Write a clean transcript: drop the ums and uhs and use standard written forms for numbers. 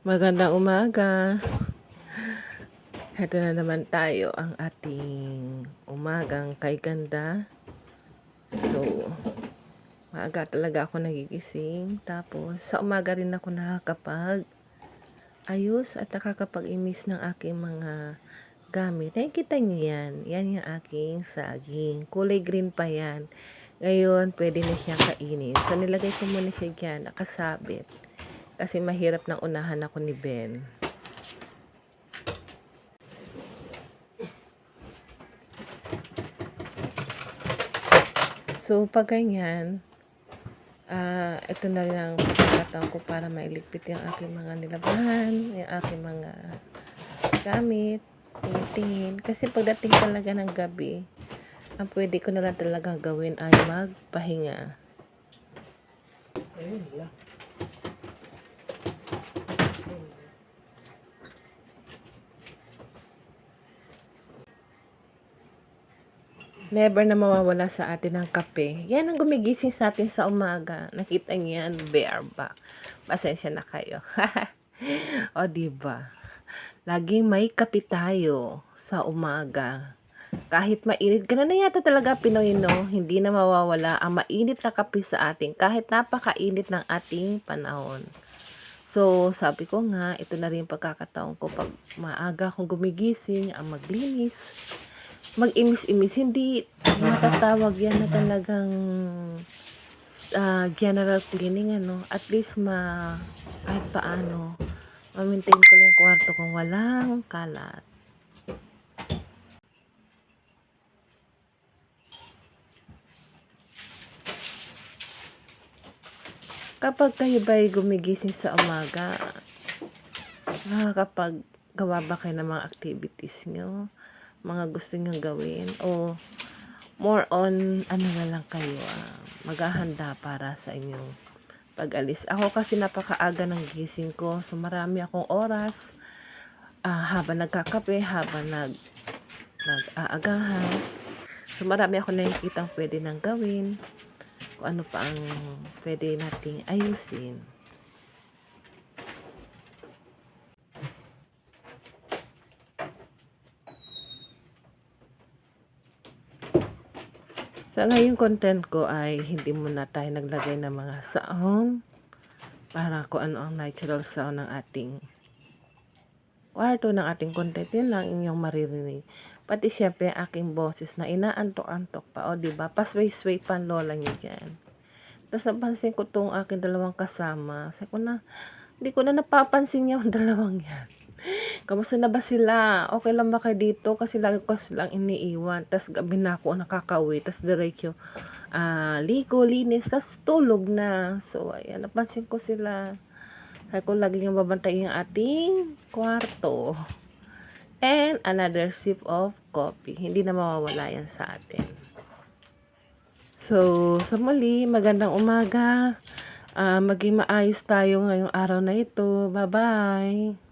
Magandang umaga. Heto na naman tayo ang ating umagang kay ganda. So, maaga talaga ako nagigising. Tapos, sa umaga rin ako nakakapag ayos at nakakapag-imis ng aking mga gamit. Nakikita nyo yan. Yan yung aking saging. Kulay green pa yan. Ngayon, pwede na siyang kainin. So, nilagay ko muna siya dyan, nakasabit. Kasi mahirap nang unahan ako ni Ben. So, pag ganyan, ito na rin ang pagkakataon ko para mailigpit yung aking mga nilabahan, yung aking mga gamit, tingin-tingin. Kasi pagdating talaga ng gabi, ang pwede ko na lang talaga gawin ay magpahinga. Ayun lang. Never na mawawala sa atin ang kape. Yan ang gumigising sa atin sa umaga. Nakita niyo yan, bareback. Pasensya na kayo. O, diba? Laging may kape tayo sa umaga. Kahit mainit, ganun na yata talaga Pinoy, no? Hindi na mawawala ang mainit na kape sa atin kahit napakainit ng ating panahon. So, sabi ko nga, ito na rin pagkakataon ko pag maaga akong gumigising, ang maglinis, mag-imis-imis, hindi matatawag yan na talagang general cleaning, ano. At least kahit paano, ma-maintain ko lang yung kwarto kung walang kalat. Kapag kayo ba'y gumigising sa umaga, nakakapaggawa ba kayo ng mga activities nyo? Mga gusto nyo gawin? O more on, ano na lang kayo, maghahanda para sa inyong pag-alis? Ako kasi napakaaga ng gising ko. So, marami akong oras. Habang nagkakape, habang nag-aagahan. So, marami ako nakikitang pwede nang gawin. Kung ano pa ang pwede nating ayusin. Sa ngayong content ko ay hindi muna tayo naglagay ng mga sound para kung ano ang natural sound ng ating kwarto, ng ating content. Yun lang inyong maririnig. Pati syempre aking boses na inaantok-antok pa. O diba? Pasway-sway pa ang lola niyo dyan. Tapos napansin ko tong aking dalawang kasama. Sabi ko na, hindi ko na napapansin yung dalawang yan. Kamusta na ba sila? Okay lang ba kayo dito? Kasi lagi ko silang iniiwan. Tapos gabi na ako nakakauwi. Tapos diretso ligo, linis. Tapos tulog na. So, ayan. Napansin ko sila. Kaya ko lagi yung babantay yung ating kwarto. And another sip of coffee. Hindi na mawawala yan sa atin. So, sa muli, magandang umaga. Maging maayos tayo ngayong araw na ito. Bye-bye!